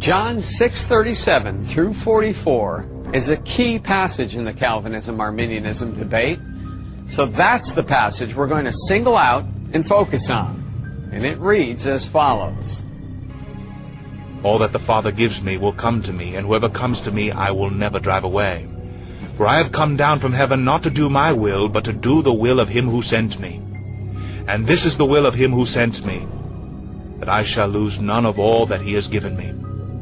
John 6:37 through 44 is a key passage in the Calvinism-Arminianism debate. So that's the passage we're going to single out and focus on. And it reads as follows. All that the Father gives me will come to me, and whoever comes to me I will never drive away. For I have come down from heaven not to do my will, but to do the will of him who sent me. And this is the will of him who sent me, that I shall lose none of all that he has given me,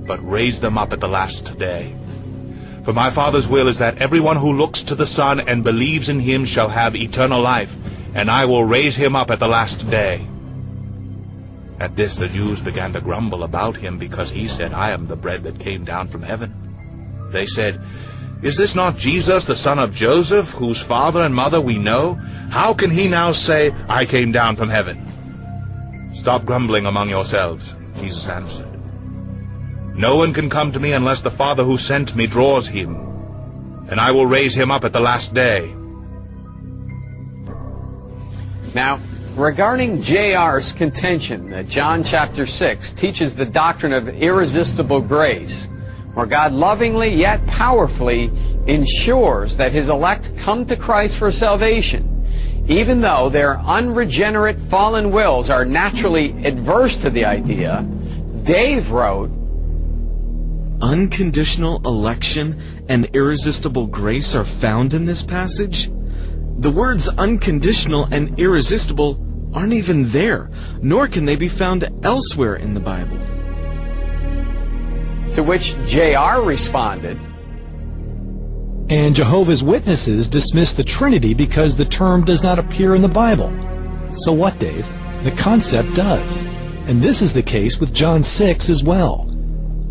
but raise them up at the last day. For my Father's will is that everyone who looks to the Son and believes in him shall have eternal life, and I will raise him up at the last day. At this the Jews began to grumble about him, because he said, I am the bread that came down from heaven. They said, Is this not Jesus, the son of Joseph, whose father and mother we know? How can he now say, I came down from heaven? Stop grumbling among yourselves, Jesus answered. No one can come to me unless the Father who sent me draws him, and I will raise him up at the last day. Now, regarding J.R.'s contention that John chapter 6 teaches the doctrine of irresistible grace, where God lovingly yet powerfully ensures that his elect come to Christ for salvation, even though their unregenerate fallen wills are naturally adverse to the idea, Dave wrote, Unconditional election and irresistible grace are found in this passage? The words unconditional and irresistible aren't even there, nor can they be found elsewhere in the Bible. To which J.R. responded, And Jehovah's Witnesses dismiss the Trinity because the term does not appear in the Bible. So what, Dave? The concept does. And this is the case with John 6 as well.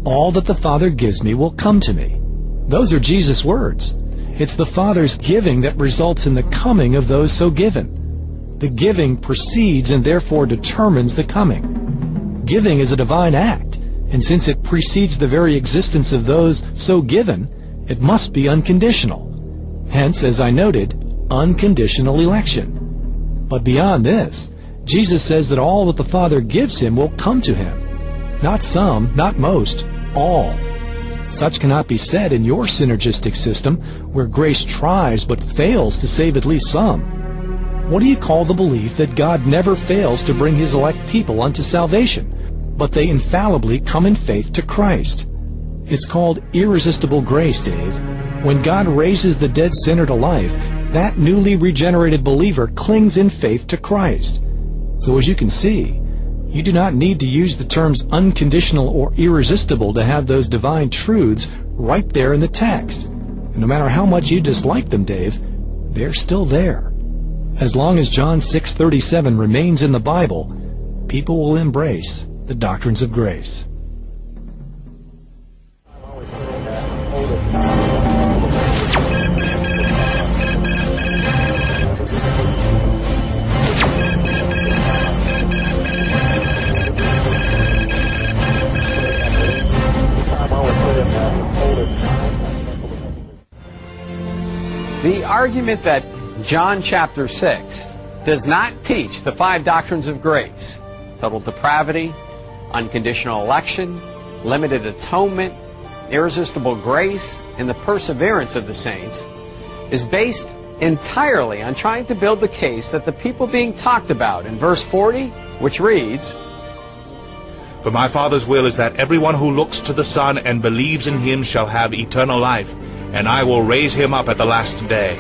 All that the Father gives me will come to me. Those are Jesus' words. It's the Father's giving that results in the coming of those so given. The giving precedes and therefore determines the coming. Giving is a divine act, and since it precedes the very existence of those so given, it must be unconditional. Hence, as I noted, unconditional election. But beyond this, Jesus says that all that the Father gives him will come to him. Not some, not most, all. Such cannot be said in your synergistic system, where grace tries but fails to save at least some. What do you call the belief that God never fails to bring his elect people unto salvation, but they infallibly come in faith to Christ? It's called irresistible grace, Dave. When God raises the dead sinner to life, that newly regenerated believer clings in faith to Christ. So as you can see, you do not need to use the terms unconditional or irresistible to have those divine truths right there in the text. And no matter how much you dislike them, Dave, they're still there. As long as John 6:37 remains in the Bible, people will embrace the doctrines of grace. The argument that John chapter 6 does not teach the 5 doctrines of grace, total depravity, unconditional election, limited atonement, irresistible grace, and the perseverance of the saints, is based entirely on trying to build the case that the people being talked about in verse 40, which reads, For my Father's will is that everyone who looks to the Son and believes in him shall have eternal life, and I will raise him up at the last day,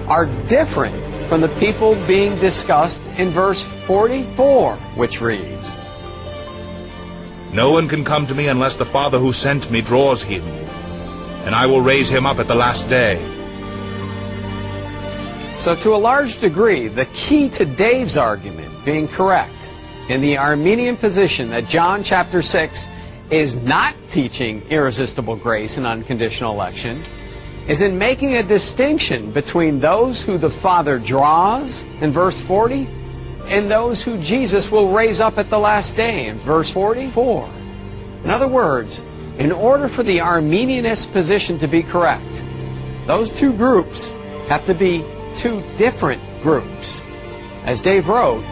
are different from the people being discussed in verse 44, which reads, No one can come to me unless the Father who sent me draws him, and I will raise him up at the last day. So to a large degree, the key to Dave's argument being correct in the Arminian position that John chapter 6 is not teaching irresistible grace and unconditional election is in making a distinction between those who the Father draws in verse 40 and those who Jesus will raise up at the last day in verse 44. In other words, in order for the Arminianist position to be correct, those two groups have to be two different groups. As Dave wrote,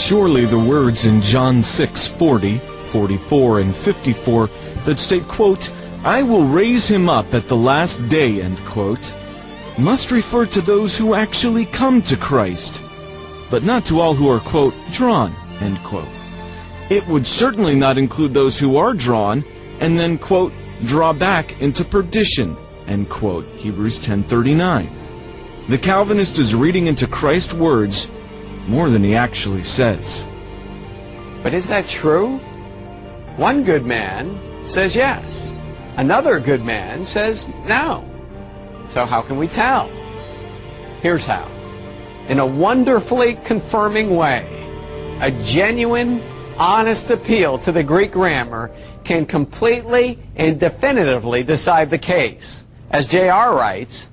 surely the words in John 6:40, 44, and 54 that state, quote, "I will raise him up at the last day," end quote, must refer to those who actually come to Christ, but not to all who are, quote, "drawn," end quote. It would certainly not include those who are drawn and then, quote, "draw back into perdition," end quote, Hebrews 10:39. The Calvinist is reading into Christ's words more than he actually says. But is that true? One good man says yes. Another good man says no. So how can we tell? Here's how. In a wonderfully confirming way, a genuine, honest appeal to the Greek grammar can completely and definitively decide the case. As J.R. writes,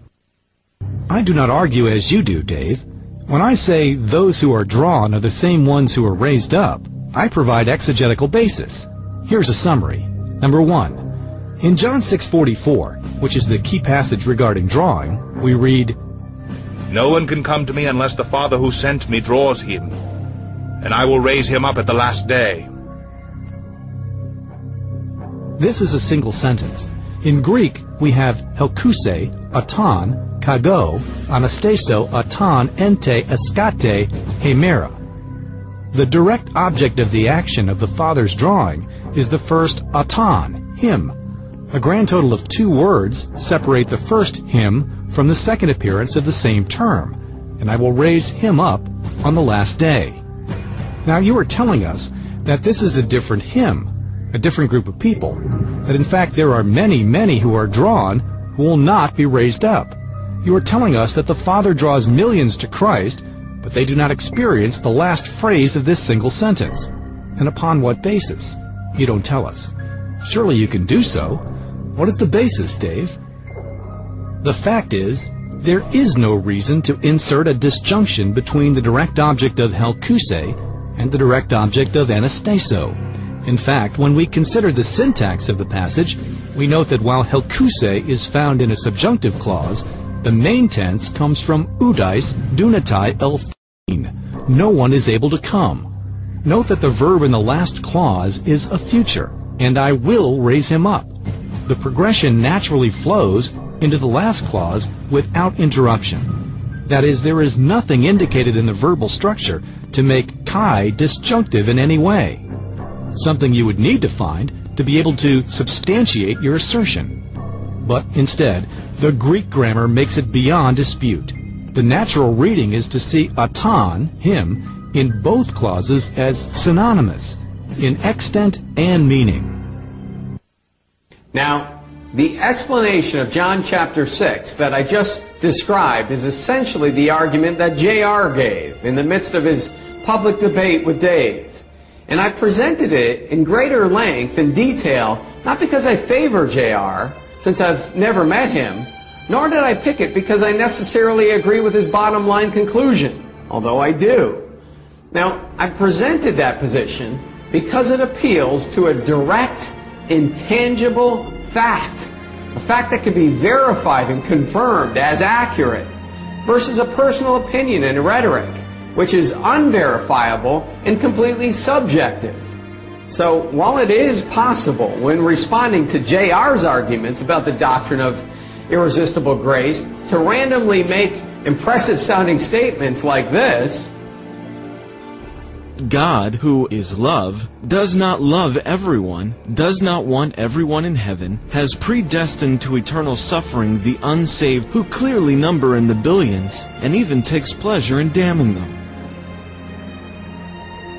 I do not argue as you do, Dave. When I say those who are drawn are the same ones who are raised up, I provide exegetical basis. Here's a summary. Number 1. In John 6:44, which is the key passage regarding drawing, we read, No one can come to me unless the Father who sent me draws him, and I will raise him up at the last day. This is a single sentence. In Greek, we have helkuse, aton, kago, anastaso, aton, ente, eskate, hemera. The direct object of the action of the Father's drawing is the first aton, him. A grand total of 2 words separate the first him from the second appearance of the same term, and I will raise him up on the last day. Now you are telling us that this is a different him, a different group of people, that in fact there are many, many who are drawn who will not be raised up. You are telling us that the Father draws millions to Christ, but they do not experience the last phrase of this single sentence. And upon what basis? You don't tell us. Surely you can do so. What is the basis, Dave? The fact is, there is no reason to insert a disjunction between the direct object of helkuse and the direct object of anastaso. In fact, when we consider the syntax of the passage, we note that while helkuse is found in a subjunctive clause, the main tense comes from udais dunatai elphin. No one is able to come. Note that the verb in the last clause is a future, and I will raise him up. The progression naturally flows into the last clause without interruption. That is, there is nothing indicated in the verbal structure to make kai disjunctive in any way. Something you would need to find to be able to substantiate your assertion. But instead, the Greek grammar makes it beyond dispute. The natural reading is to see aton, him, in both clauses as synonymous, in extent and meaning. now, the explanation of John chapter 6 that I just described is essentially the argument that J.R. gave in the midst of his public debate with Dave. And I presented it in greater length and detail, not because I favor J.R., since I've never met him, nor did I pick it because I necessarily agree with his bottom line conclusion, although I do. Now, I presented that position because it appeals to a direct, intangible fact, a fact that can be verified and confirmed as accurate, versus a personal opinion and rhetoric, which is unverifiable and completely subjective. So while it is possible, when responding to J.R.'s arguments about the doctrine of irresistible grace, to randomly make impressive-sounding statements like this, God, who is love, does not love everyone, does not want everyone in heaven, has predestined to eternal suffering the unsaved who clearly number in the billions, and even takes pleasure in damning them.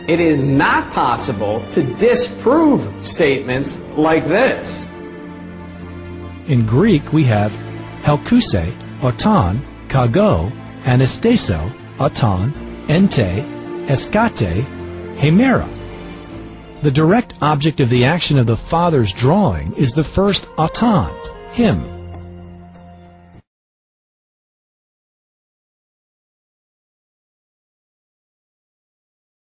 it is not possible to disprove statements like this. In Greek, we have helkuse, aton, kago, anastaso, aton, ente, eskate, hemera. The direct object of the action of the Father's drawing is the first aton, him.